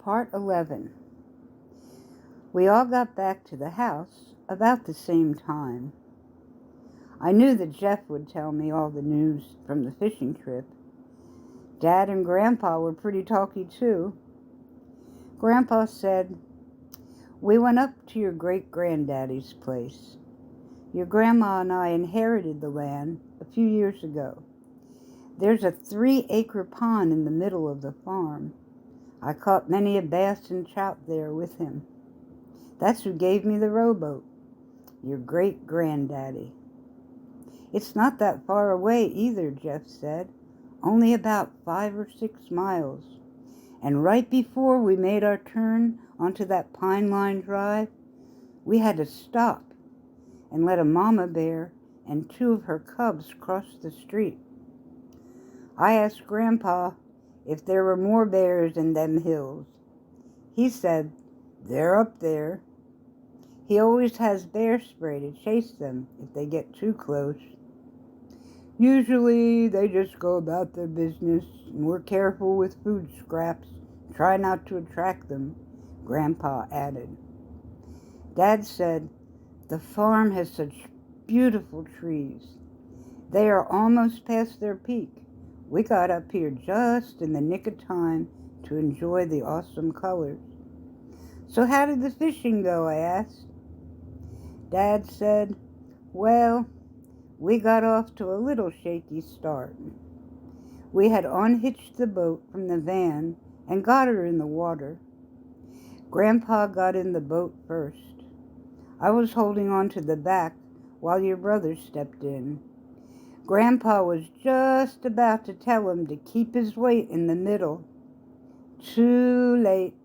Part 11. We all got back to the house about the same time. I knew that Jeff would tell me all the news from the fishing trip. Dad and Grandpa were pretty talky too. Grandpa said, "We went up to your great-granddaddy's place. Your grandma and I inherited the land a few years ago. There's a 3-acre pond in the middle of the farm. I caught many a bass and trout there with him. That's who gave me the rowboat, your great-granddaddy." "It's not that far away either," Jeff said. "Only about 5 or 6 miles. And right before we made our turn onto that pine line drive, we had to stop and let a mama bear and 2 of her cubs cross the street. I asked Grandpa if there were more bears in them hills. He said, 'They're up there.' He always has bear spray to chase them if they get too close. Usually they just go about their business, and we're careful with food scraps, try not to attract them," Grandpa added. Dad said, "The farm has such beautiful trees. They are almost past their peak. We got up here just in the nick of time to enjoy the awesome colors." "So how did the fishing go?" I asked. Dad said, "Well, we got off to a little shaky start. We had unhitched the boat from the van and got her in the water. Grandpa got in the boat first. I was holding on to the back while your brother stepped in. Grandpa was just about to tell him to keep his weight in the middle. Too late.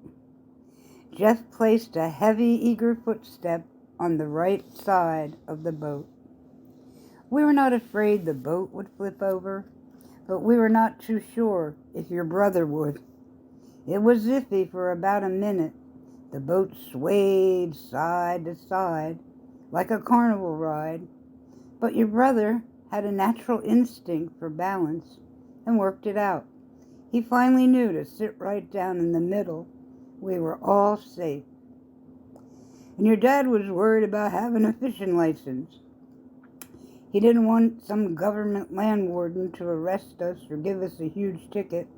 Jeff placed a heavy, eager footstep on the right side of the boat. We were not afraid the boat would flip over, but we were not too sure if your brother would. It was iffy for about a minute. The boat swayed side to side like a carnival ride, but your brother had a natural instinct for balance and worked it out. He finally knew to sit right down in the middle. We were all safe. And your dad was worried about having a fishing license. He didn't want some government land warden to arrest us or give us a huge ticket.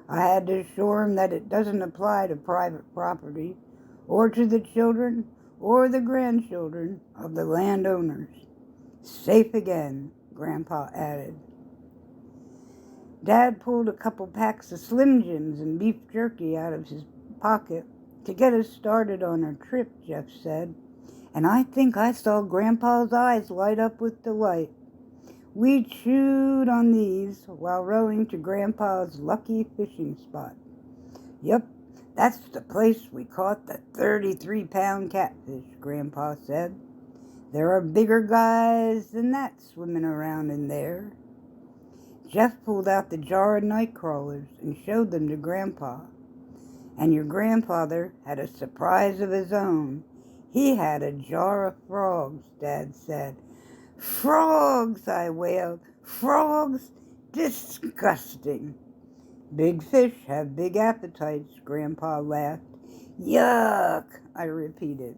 I had to assure him that it doesn't apply to private property or to the children or the grandchildren of the landowners. Safe again," Grandpa added. Dad pulled a couple packs of Slim Jims and beef jerky out of his pocket to get us started on our trip, Jeff said, and I think I saw Grandpa's eyes light up with delight. We chewed on these while rowing to Grandpa's lucky fishing spot. "Yep, that's the place we caught the 33-pound catfish," Grandpa said. "There are bigger guys than that swimming around in there." Jeff pulled out the jar of night crawlers and showed them to Grandpa. And your grandfather had a surprise of his own. He had a jar of frogs, Dad said. "Frogs!" I wailed. "Frogs? Disgusting!" "Big fish have big appetites," Grandpa laughed. "Yuck!" I repeated.